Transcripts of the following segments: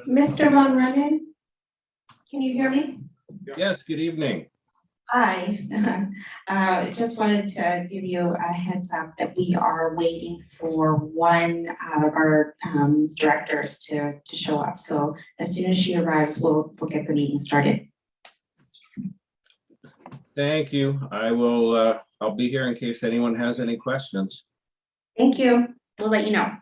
Mr. Von Rennen, can you hear me? Yes, good evening. Hi, just wanted to give you a heads up that we are waiting for one of our directors to show up. So as soon as she arrives, we'll get the meeting started. Thank you. I'll be here in case anyone has any questions. Thank you. We'll let you know.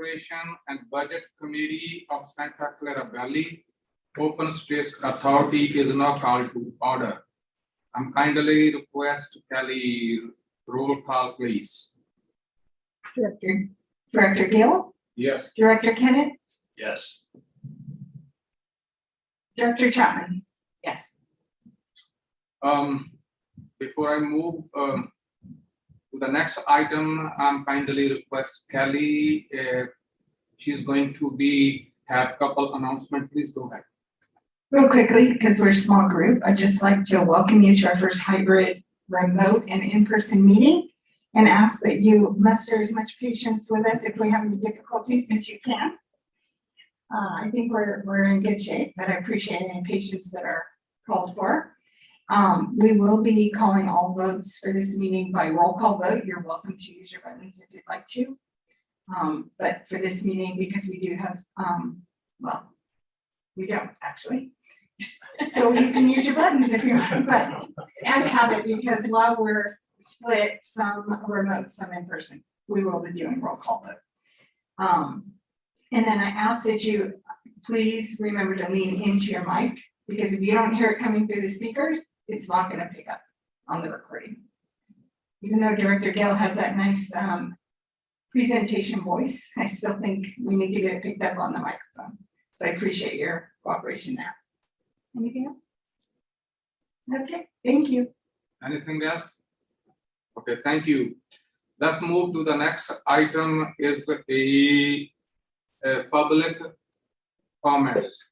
Administration and Budget Committee of Santa Clara Valley Open Space Authority is now called to order. I'm kindly request Kelly roll call, please. Director Gill, Yes. Director Kennett, Yes. Director Chapman. Yes. Before I move to the next item, I'm kindly request Kelly, she's going to have couple announcement. Please go ahead. Real quickly, because we're a small group, I'd just like to welcome you to our first hybrid remote and in-person meeting and ask that you muster as much patience with us if we have any difficulties as you can. I think we're in good shape, but I appreciate any patience that are called for. We will be calling all votes for this meeting by roll call vote. You're welcome to use your buttons if you'd like to. But for this meeting, because we do have, well, we don't actually. So you can use your buttons if you want, but as habit, because while we're split, some remote, some in person, we will be doing roll call vote. And then I ask that you please remember to lean into your mic, because if you don't hear it coming through the speakers, it's not gonna pick up on the recording. Even though Director Gill has that nice presentation voice, I still think we need to get it picked up on the microphone. So I appreciate your cooperation there. Anything else? Okay, thank you. Anything else? Okay, thank you. Let's move to the next item is a public comments.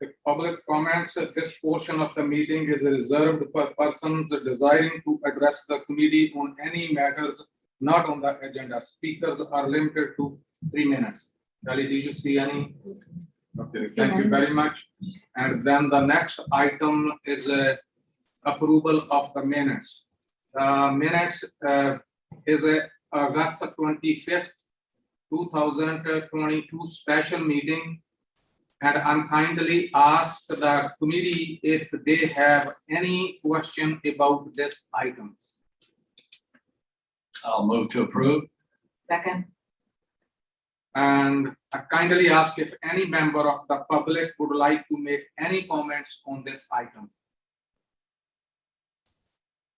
The public comments, this portion of the meeting is reserved for persons desiring to address the committee on any matters not on the agenda. Speakers are limited to 3 minutes. Kelly, did you see any? Okay, thank you very much. And then the next item is approval of the minutes. Minutes is August 25th, 2022 special meeting. And I'm kindly ask the committee if they have any question about this item. I'll move to approve. Second. And I kindly ask if any member of the public would like to make any comments on this item.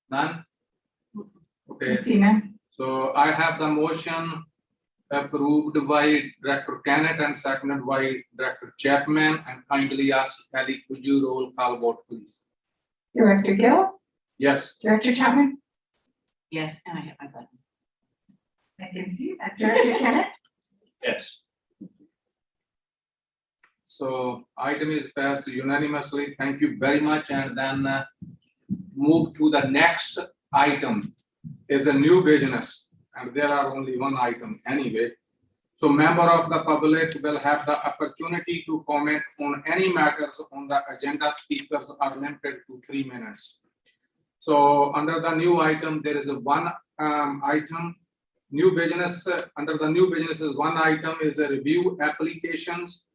None? Okay, Christina, so I have the motion approved by Director Kennett and seconded by Director Chapman, and kindly ask Kelly, could you roll call vote, please? Director Gill, Yes. Director Chapman, Yes, and I have my button. I can see that. Director Kennett, Yes. So item is passed unanimously. Thank you very much. And then move to the next item is a new business. And there are only one item anyway. So member of the public will have the opportunity to comment on any matters on the agenda. Speakers are limited to 3 minutes. So under the new item, there is a one item. New business, under the new business is one item is a review applications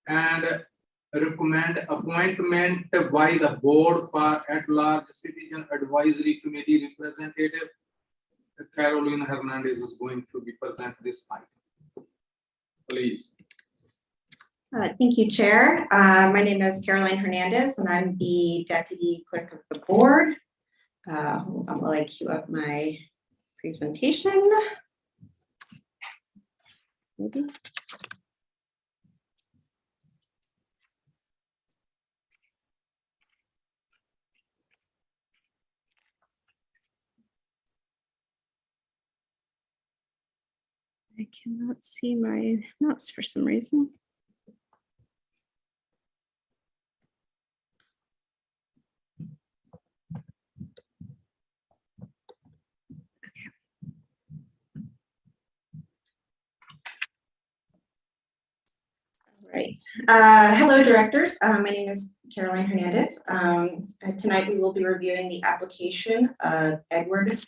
and recommend appointment by the board for at-large citizen advisory committee representative. Carolina Hernandez is going to be present this item. Please. Thank you, Chair. My name is Caroline Hernandez, and I'm the Deputy Clerk of the Board. Hold on while I queue up my presentation. Maybe. I cannot see my notes for some reason. Right. Hello, directors. My name is Caroline Hernandez. Tonight we will be reviewing the application of Edward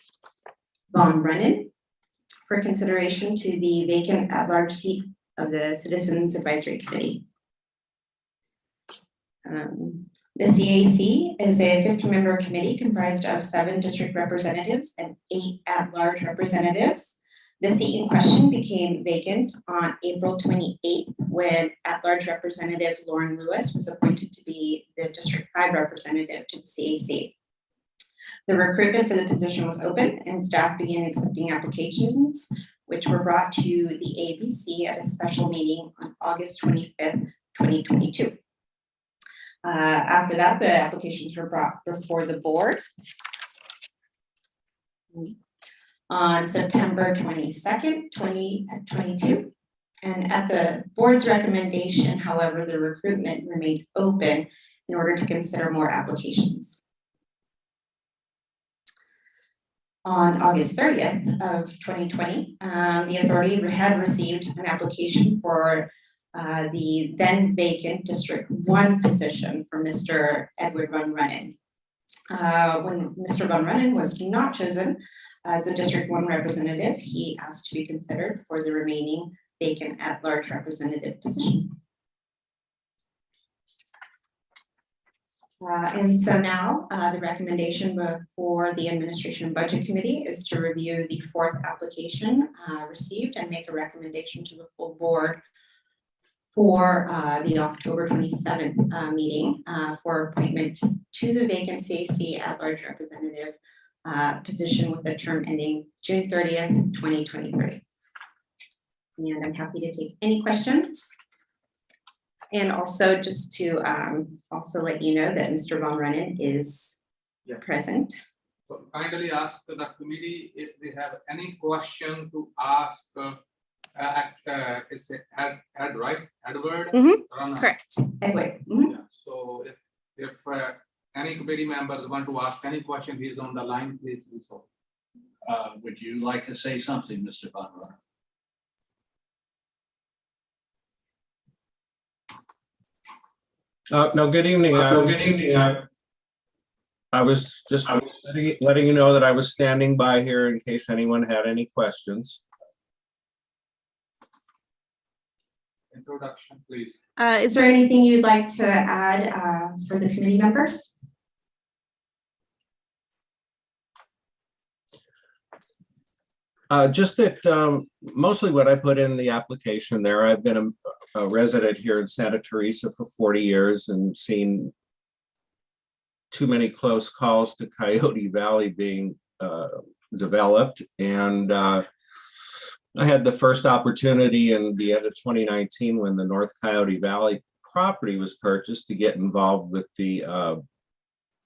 Von Brennan for consideration to the vacant at-large seat of the Citizens Advisory Committee. The CAC is a 50-member committee comprised of 7 district representatives and 8 at-large representatives. The seat in question became vacant on April 28th when at-large Representative Lauren Lewis was appointed to be the District 5 representative to the CAC. The recruitment for the position was open and staff began accepting applications, which were brought to the ABC at a special meeting on August 25th, 2022. After that, the applications were brought before the board on September 22nd, 2022. And at the board's recommendation, however, the recruitment remained open in order to consider more applications. On August 30th of 2020, the authority had received an application for the then vacant District 1 position for Mr. Edward Van Rennen. When Mr. Van Rennen was not chosen as the District 1 representative, he asked to be considered for the remaining vacant at-large representative position. And so now the recommendation before the Administration and Budget Committee is to review the 4th application received and make a recommendation to the full board for the October 27th meeting for appointment to the vacant CAC at-large representative position with the term ending June 30th, 2023. And I'm happy to take any questions. And also just to also let you know that Mr. Van Rennen is present. So kindly ask the committee if they have any question to ask. Is it Ed, right? Edward? Rana. Correct. Edward. Yeah. So if any committee members want to ask any question, he's on the line, please do so. Would you like to say something, Mr. Van Rennen? No, good evening. I was just letting you know that I was standing by here in case anyone had any questions. Introduction, please. Is there anything you'd like to add for the committee members? Just that mostly what I put in the application there, I've been a resident here in Santa Teresa for 40 years and seen too many close calls to Coyote Valley being developed. And I had the first opportunity in the end of 2019 when the North Coyote Valley property was purchased to get involved with the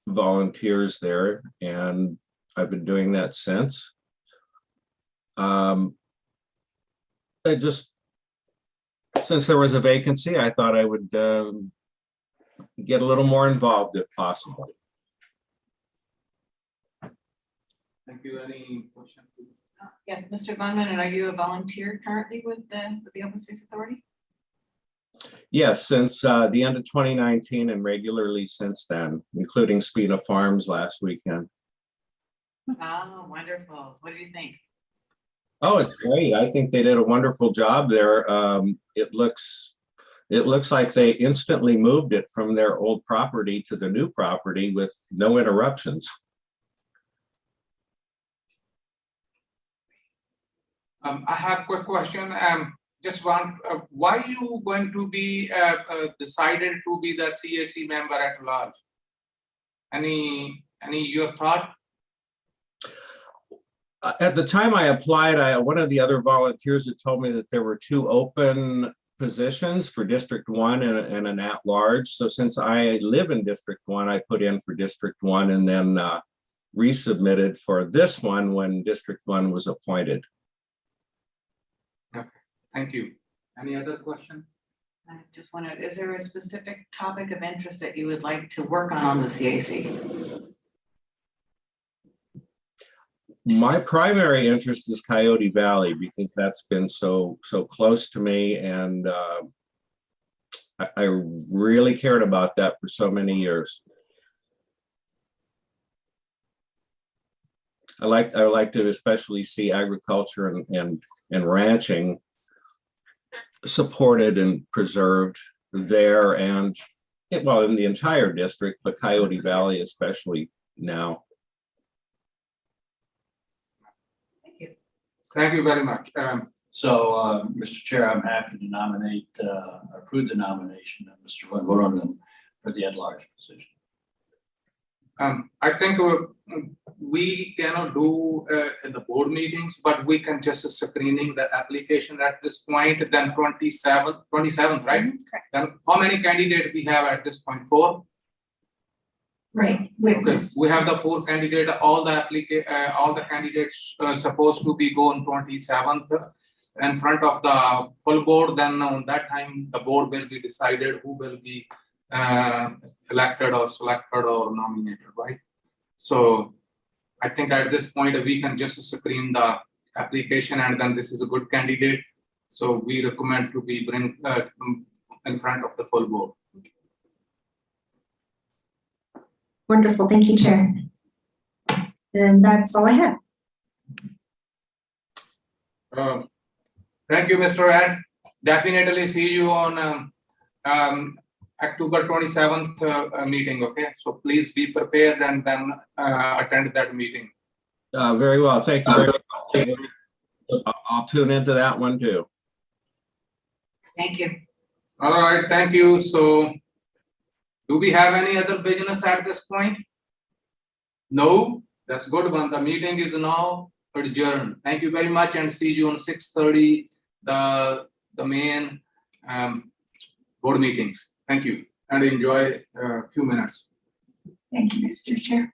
volunteers there. And I've been doing that since. Since there was a vacancy, I thought I would get a little more involved if possible. Thank you. Any question? Yes, Mr. Van Rennen, are you a volunteer currently with the Open Space Authority? Yes, since the end of 2019 and regularly since then, including Spina Farms last weekend. Oh, wonderful. What do you think? Oh, it's great. I think they did a wonderful job there. It looks like they instantly moved it from their old property to the new property with no interruptions. I have a quick question. Just want, why you going to be decided to be the CAC member at large? Any your thought? At the time I applied, one of the other volunteers had told me that there were 2 open positions for District 1 and an at-large. So since I live in District 1, I put in for District 1 and then resubmitted for this one when District 1 was appointed. Okay, thank you. Any other question? I just wondered, is there a specific topic of interest that you would like to work on the CAC? My primary interest is Coyote Valley because that's been so close to me, and I really cared about that for so many years. I like to especially see agriculture and ranching supported and preserved there, and well, in the entire district, but Coyote Valley especially now. Thank you very much. So, Mr. Chair, I'm happy to nominate, approve the nomination of Mr. Van Vorderen for the at-large position. I think we cannot do in the board meetings, but we can just screening the application at this point, then 27th, right? Correct. Then how many candidates we have at this point? 4? Right, with Okay, this, we have the 4 candidates, all the candidates supposed to be go on 27th in front of the full board, then on that time, the board will be decided who will be elected or selected or nominated, right? So I think at this point, we can just screen the application and then this is a good candidate. So we recommend to be bring in front of the full board. Wonderful, thank you, Chair. And that's all I had. Thank you, Mr. Ed. Definitely see you on October 27th meeting, okay? So please be prepared and then attend that meeting. Very well, thank you. very much. I'll tune into that one too. Thank you. All right, thank you. So do we have any other business at this point? No, that's good one. The meeting is now adjourned. Thank you very much and see you on 6:30, the main board meetings. Thank you and enjoy a few minutes. thank you, Mr. Chair.